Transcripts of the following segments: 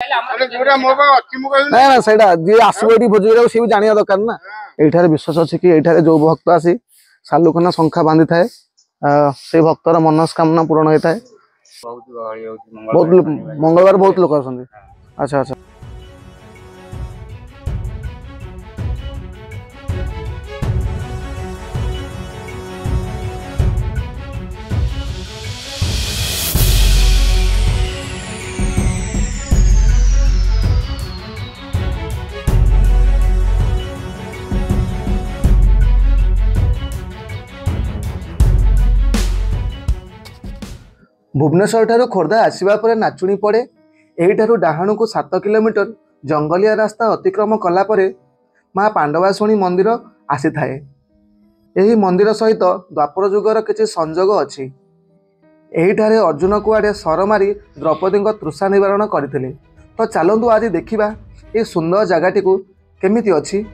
ना सही जी आसो ये भोजी सी भी जाना दरकार ना ये विश्वास अच्छी कि ये जो भक्त आसी सालुकना शंखा बांधि थाए से भक्तर मनस्कामना पूर्ण होता है। बहुत मंगलवार बहुत लोग आसंदी। अच्छा अच्छा भुवनेश्वर ठारू खोर्धा आसवा पर नाचुणी पड़े यही डाहाणु को 7 किलोमीटर जंगलिया रास्ता अतिक्रम कला परे माँ पांडवासुणी मंदिर आसी थाए। यही मंदिर सहित द्वापर जुगर किसी संजोग अच्छी। यही अर्जुन कुआड़े सर मारी द्रौपदी तृषा निवारण करते। तो चलतु आज देखा ये सुंदर जगटी को केमिति अच्छी।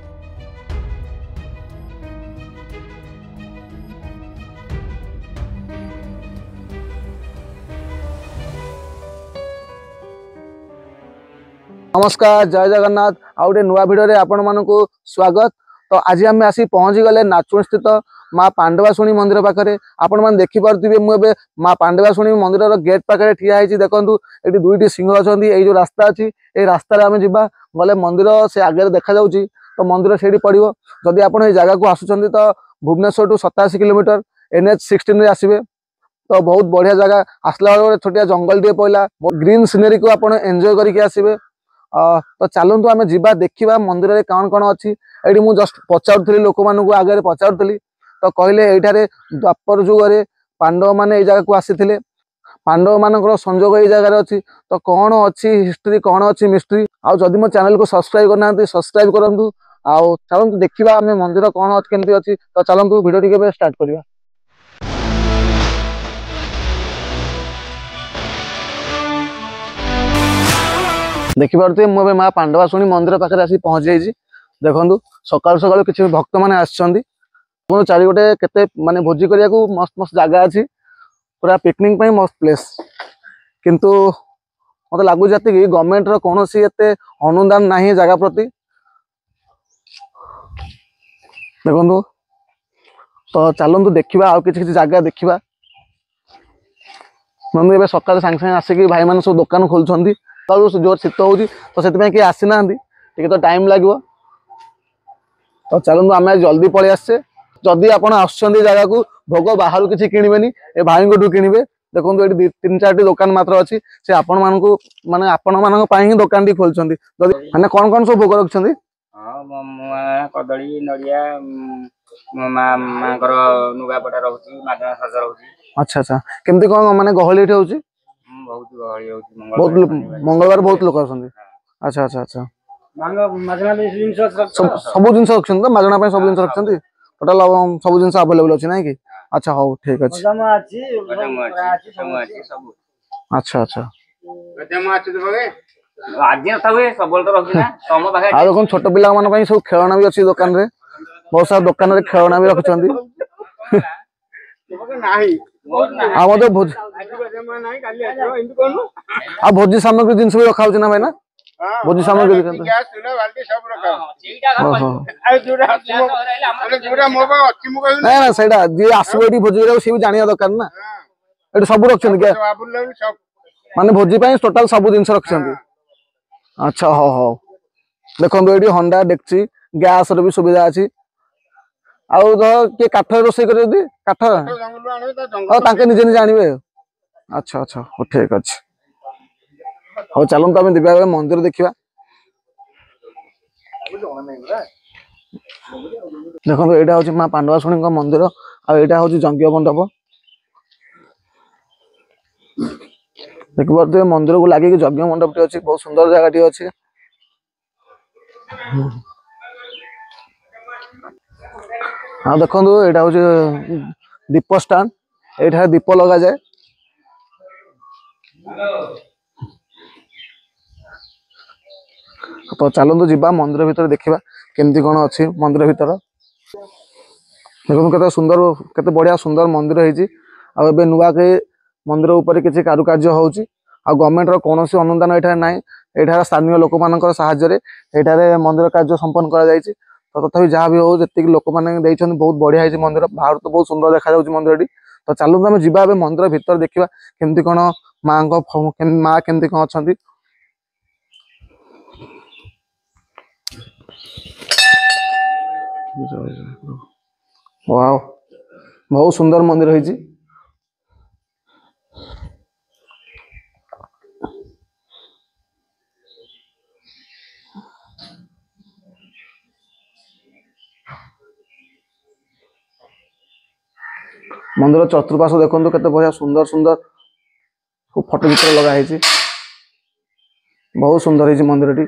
नमस्कार जय जगन्नाथ आउटे नुआ भिडियो रे आपण मानकु स्वागत। तो आज आम आसी पहुँची गले नाचुणी स्थित माँ पांडवासुणी मंदिर पाखे। आपण मैंने देखिपे मुझे माँ पांडवासुणी मंदिर गेट पाखे ठिया होती। देखु ये दुईटी सिंह अच्छा ये जो रास्ता अच्छी ये रास्तार आम जा गले मंदिर से आगे देखा जाऊँगी। तो मंदिर से पड़ो जदि आप जगह को आसुँच तो भुवनेश्वर टू 87 किलोमीटर NH16 आसवे। तो बहुत बढ़िया जगह आसला छोटिया जंगल टे पड़ा ग्रीन सीनरी को आप एंजॉय करके आसवे। तो चलतु आम जा देखा मंदिर में कौन कौन अच्छी। ये मुझे जस्ट पचारूली लोक मानू आगे पचारूली तो कहले ये द्वापर जुगे पांडव मैंने जगह को आसी पांडव मान संजोग ये जगह अच्छी। तो कौन अच्छी हिस्ट्री कौन अच्छी मिस्ट्री आउ जदि मो चैनल को सब्सक्राइब करना सब्सक्राइब करूँ। आउ चलतु देखा आम मंदिर कौन केमती अच्छी। तो चलतु वीडियो टी स्टार्ट करवा। देखिपे मुझे माँ पांडवासुणी मंदिर पाखे आसी पहुँची जाइए। देखु सकाल सकाल किसी भक्त मैंने आसछंदी चारिगोटे केते माने भोजी करिया को मस्त मस्त जगह अच्छी पूरा पिकनिक पे मस्त प्लेस। किंतु मत लगुच कि गवर्नमेंट रो कौन सी एते अनुदान नहीं जगह प्रति। देखु तो चलतु देखा आउ किसी जगह देखा। मैं सकाल सांगे सांगे आसिक भाई मैंने सब दुकान खोलुंट जोर शीत हो तो से किए आसी ना तो टाइम लगे। तो चलतु आम जल्दी पलि आसे। जदि आप जगह को भोग बाहर किसी किणवेनी ए भाई को किणवे। देखो ये 3-4 दुकान मात्र अच्छी से आपण मानू माने आपण मान ही दुकान टी खोलुंट। मैंने कौन कौन सब भोग रखिंट कदली नड़िया नुगापटा रोचे। अच्छा अच्छा केमती कौन माने गहली हो बहुत मंगलवार बहुत लोग आसंदी। अच्छा अच्छा अच्छा सब जिन रखते तो मगना सब जिन रखते टोटाल सब जिन अवेलेबल अच्छी ना कि। अच्छा हाँ ठीक अच्छे। अच्छा अच्छा देखो छोट पिला मान सब खेलना भी अच्छी दुकान रे बहुत सारा दुकान रे खेलना भी रखुंट। भोजी सामग्री जिन भी रखा ना भाई ना भोजी सामग्री ना सही जी आसो ये भोजी सी भी जाना दरकार ना ये सब रखते माने भोजी टोटाल सब जिन रखते। अच्छा हाँ हाँ देखो ये हंडा डेक्ची गैस भी सुविधा अच्छी। आउ किए काठ रोषे कर काठ हाँ निजे निजे आने। अच्छा अच्छा हो ठीक अच्छे। हाँ चलते आम दिव्या मंदिर देखा। देखो यहाँ हूँ माँ पांडवासुणी मंदिर आईटा हूँ जंगीय मंडप। देखिए मंदिर को लगे यज्ञ मंडप टी अच्छी बहुत सुंदर जगह टी अच्छी। हाँ देखो यहाँ हूँ दीप स्टाण ये दीप लगा जाए। तो चलतु जा मंदिर भीतर देखा केमती कौन अच्छी मंदिर भीतर। देखो केते सुंदर केते बढ़िया सुंदर मंदिर है नुआ के मंदिर ऊपर किसी कारुकार्य होची। गवर्नमेंट रो कौन सी अनुदान यहाँ ना एठार स्थानीय लोक मानकर साहाय्य एठारे मंदिर कार्य संपन्न करा जायछि। तो तथापि जहाँ भी हो जति लोक मैंने बहुत बढ़िया है मंदिर बाहर तो बहुत सुंदर देखा जाଉଛି मंदिर। तो चलते आम जा मंदिर भितर देखा केमती कौन माँ माँ केमती कौन अच्छा। वाओ बहुत सुंदर मंदिर है। मंदिर चतुर्पार्श्व देखो केते बढ़िया सुंदर सुंदर फोटो चित्र लगाई बहुत सुंदर है मंदिर टी।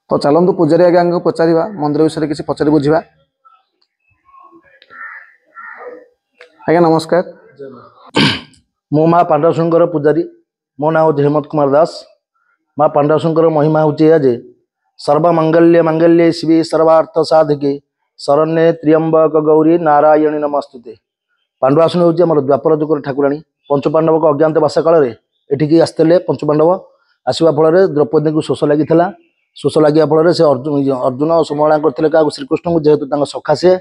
तो चलतु पूजारी आज्ञा पचार मंदिर विषय किसी पचारि बुझा। आज्ञा नमस्कार। मो माँ पांडवशंकर पूजारी मो ना हूँ हेमंत कुमार दास। माँ पांडवशंकर महिमा हूँ जे सर्वमंगल्य मंगल्ये शिवे सर्वार्थ साधिके शरण्ये त्र्यंबक गौरी नारायणी नमस्तुते। पांडवासुनी हूँ आम द्वापर जुगर ठाकुराणी पंचपांडव को अज्ञात बास काल एठिकी आसते पंचपांडव आसवा फल द्रौपदी को शोष लगी शोष लगे फल से अर्जुन सुमरणा करते क्या श्रीकृष्ण को जेहेतु सखा सी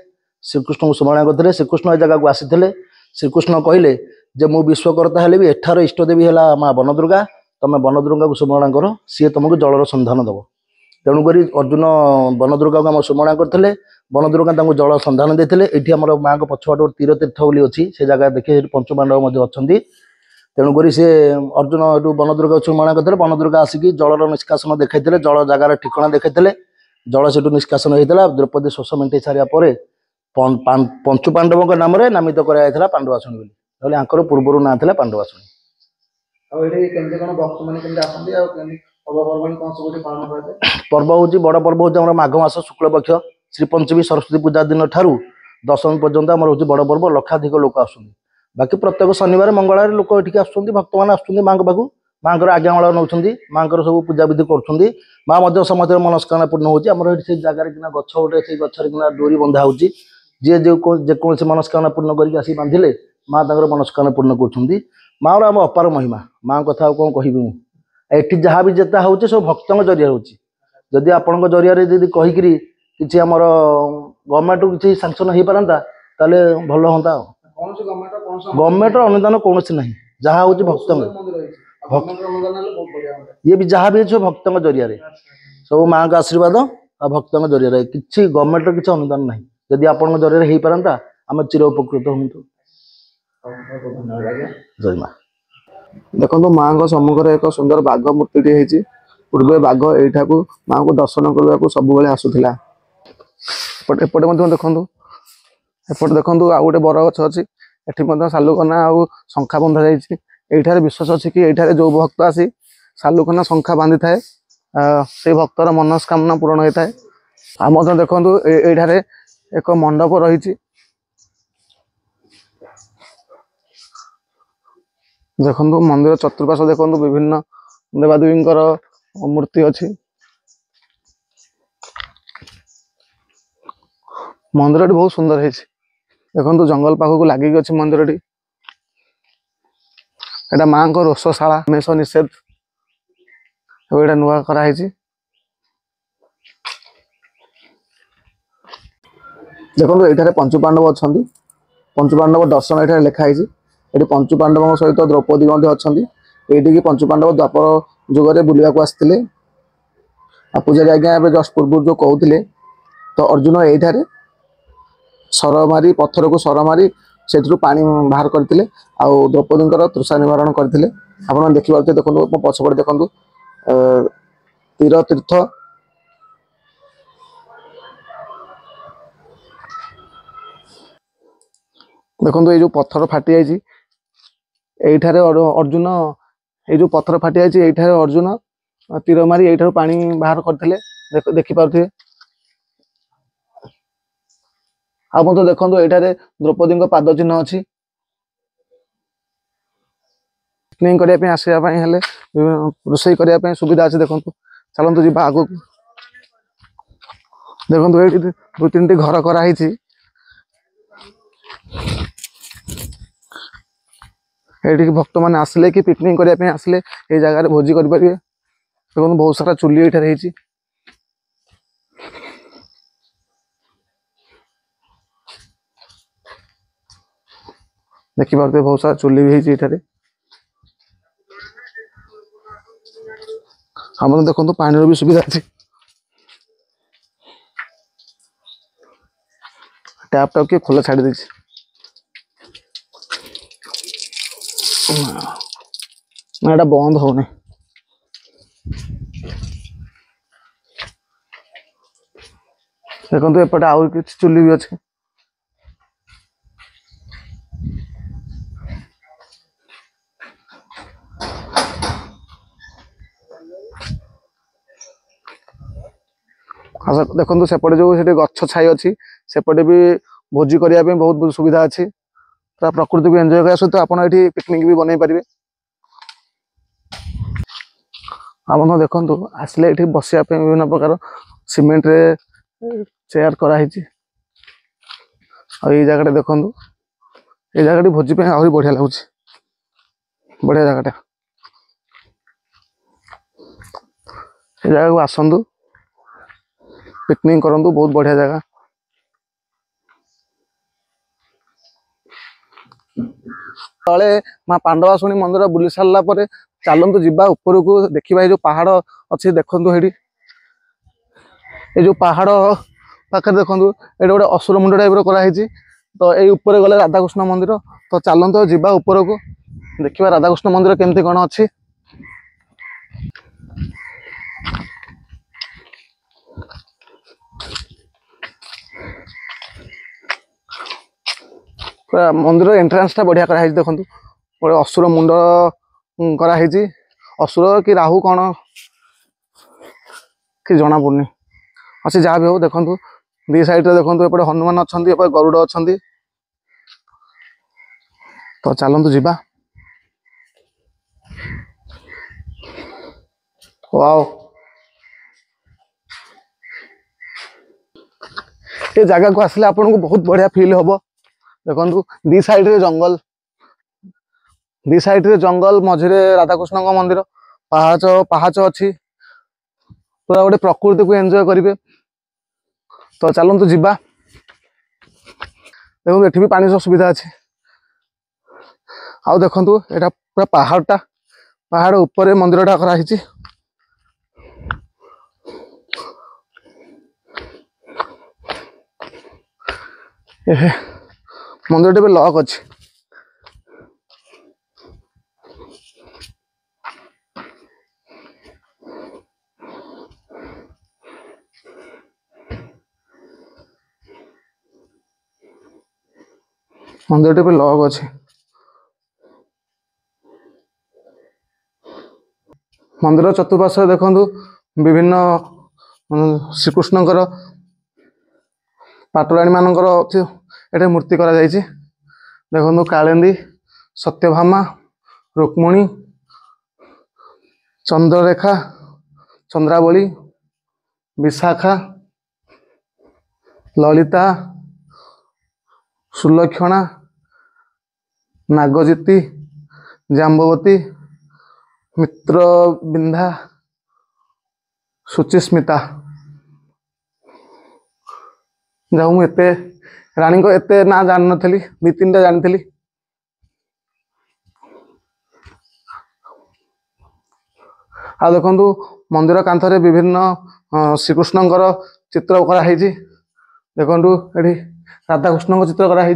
श्रीकृष्ण को सुमरणा करते श्रीकृष्ण ए जगह को आसी श्रीकृष्ण कहले जे मु विश्वकर्ता हेले भी एठार इष्टदेवी है माँ बनदुर्गा तुम बनदुर्गा को सुमरणा कर सी तुमको जलर संधान दब। तेणुक अर्जुन बनदुर्गा को आम सुमरणा करते बनदुर्गा जल संधान देते ये आम माँ को पछपट तीर तीर्थ बोली अच्छी से जगह देखिए पंचपांडव अच्छा। तेणुक सी अर्जुन ये बनदुर्गा सुमरणा करते बनदुर्गा आसिक जलर निष्कासन देखते जल जगार ठिकଣା देखते जल से निष्कासन होता द्रौपदी शोष मेटे सारापर पंचपांडव नाम नामित कराया पांडवासुणी बोली आंकर पूर्वर ना था पांडवासुणी। पर्व हूँ बड़ पर्व हूँ माघ मास शुक्ल पक्ष श्रीपंचमी सरस्वती पूजा दिन ठारू दशमी पर्यंत आम हूँ बड़ पर्व लक्षाधिक लोक आसुँच। बाकी प्रत्येक शनिवार मंगलवार लोक ये आसुँच भक्त मैंने आसुँच माँ पाखु माँ आज्ञामाला नौ माँ सब पूजा विधि कर माँ समस्त मनस्कामना पूर्ण होती आम जगार कि गछ गोटे से गचर कि डोरी बंधा हो जी जेकोसी मनस्कामना पूर्ण करके बांधिले माँ मनस्कामना पूर्ण कर माँ आम अपार महिमा माँ कथा कौन कह मुझे जहाँ भी जेता हो सब भक्त जरिया होदी आपण जरिया कहीकि किसी आमर गवर्नमेंट किसी सांक्शन हो पारता ताले भल हाँ। गवर्नमेंट अनुदान कौन ना जहाँ हूँ भक्त ये भी जहाँ भी सब भक्त जरिया सब माँ का आशीर्वाद आ भक्त जरिया किसी गवर्नमेंट किसी अनुदान ना जदि आपण जरिया हो पारता आम चिर उपकृत हूँ। जय माँ। देखो माँ को सम्मुख एक सुंदर बाघ मूर्ति पूर्व बाघ यहाँ को माँ को दर्शन करने को सब आसूला। एपटे देखो एपटे देखो आउ गोटे बर गछ अच्छी एटी सालुकना आउ शंखा बंधा जाठार विश्वास अच्छी कि ये जो भक्त आसी सालुकना शंखा बांधि थाए से भक्तर मनस्कामना पूरण होता है। आम देखो ये एक मंडप रही देखो मंदिर चतुर्पार्श्व देखो विभिन्न देवादेवी मूर्ति अच्छी। मंदिर बहुत सुंदर है देखो जंगल पाखक लगिक अच्छी मंदिर एटा माँ को रोषशाला मेष निषेध ये नुआ कराई। देखो ये पंचपांडव अच्छा पंचपांडव दर्शन ये लिखाई ये पंचपांडवों सहित द्रौपदी अच्छा ये पंचपांडव द्वापर जुगे बुलवा को आसते पूजारी आज्ञा जस्ट पूर्व जो कहते तो अर्जुन ये सर मारी पत्थर को सर मारी से पानी बाहर करते द्रौपदी तृषा निवारण करते आप देखिए देखो पछपटे देखो तीर तीर्थ देखो ये जो पत्थर फाटी जाइए यहीठार अर्जुन ये जो पत्थर फाटी जाइए यहीठार अर्जुन तीर मारी यहीठार पानी बाहर करते देखिपे। आप देखो ये द्रौपदी पाद चिन्ह अच्छी पिकनिक करने आसवाई रोषे करने सुविधा अच्छी। देखो चलतु जी आग देखो ये दु तीन घर कराई ये भक्त मैंने आसिले कि पिकनिक करने आसिले ये जगह भोजी करेंगे। देखो बहुत सारा चुली ये देखी पारे बहुत सारा चुली भी ये हम देखो पानी भी सुविधा अच्छी टैप टाप के खोला छाड़ी देखो बंद होने देखो एपटे आउ कि चुली भी अच्छे देखो सेपटे जो गछ छाई अच्छी सेपटे भी भोजी करने बहुत सुविधा अच्छी पूरा प्रकृति को एंजॉय करने सहित आप पिकनिक भी बनई पारे। आप देखो आसिले ये बसिया विभिन्न प्रकार सीमेंट रे चेयर कराई जगह देखो ये जगह भोजी आहरी बढ़िया लगुच बढ़िया जगह ये जगह को आसतु पिकनिक करूँ बहुत बढ़िया जगह। तले माँ पांडवाशुणी मंदिर बुली सारा पर चलतु जीवा ऊपर को देखा ये जो पहाड़ अच्छी देखु ये जो पहाड़ पाखे देखु ये गोटे असुर मुंड टाइप कराई तो ये ऊपर गले राधाकृष्ण मंदिर तो चलतु जीवा ऊपर को देखा राधाकृष्ण मंदिर केमती कौन अच्छी। मंदिर एंट्रांस टा बढ़िया कराई देखो गोटे असुर मुंड कराई असुर कि राहु कौन कि जना पड़नी अच्छे जहाँ भी हो देखो दी साइड देखो एपटे हनुमान अच्छा गरुड़ अच्छा तो चलतु जीवा। वाओ ये जगह को आसले आपन को बहुत बढ़िया फील हम देखो दी साइड रे जंगल मझिरे राधाकृष्ण मंदिर पहाच पहाच अच्छी पूरा गोटे प्रकृति को एंजॉय करेंगे तो चलतु जीवा। देखो ये भी पानी सुविधा अच्छी आउ देखु यहाँ पूरा पहाड़ ऊपर मंदिर टा कराई मंदिर टे भी लॉक अच्छी मंदिर टे भी लॉक अच्छी मंदिर चतुर्पार्श्व देखो विभिन्न श्रीकृष्णकर पाटराणी मानकर ये मूर्ति करा जायछि देखो कालिंदी सत्यभामा रुक्मिणी चंद्ररेखा चंद्रावली विशाखा ललिता सुलक्षणा नागजिती जाम्बवती मित्रबिंधा शुचिस्मिता जहाँ मुझे रानी को एते ना जान नी दी तीन टा जानी आ देखु मंदिर कांथरे विभिन्न श्रीकृष्णकर चित्र कराई देखु ये राधाकृष्ण चित्र कराई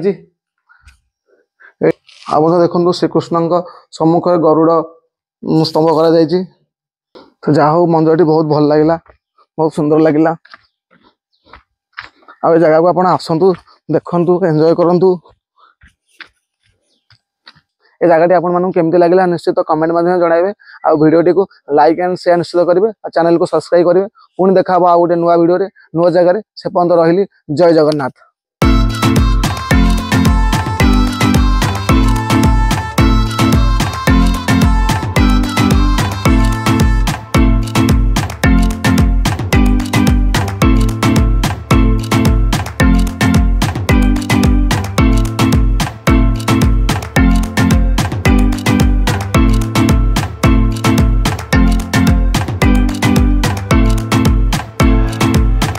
आप देखु श्रीकृष्ण सम्मुख गरुड़ स्तंभ करा तो जहा हो मंदिर बहुत भल लगे बहुत सुंदर लगे आ जगह को आप आसतु देखु एंजॉय करूँ ये जगह आपको केमती लगे निश्चित कमेंट जनइबे आ वीडियो को लाइक एंड शेयर निश्चित करेंगे चैनल को सब्सक्राइब करेंगे पुणी देखा आ गोटे नुआ वीडियो नुआ जगह से पर्यंत रही जय जगन्नाथ।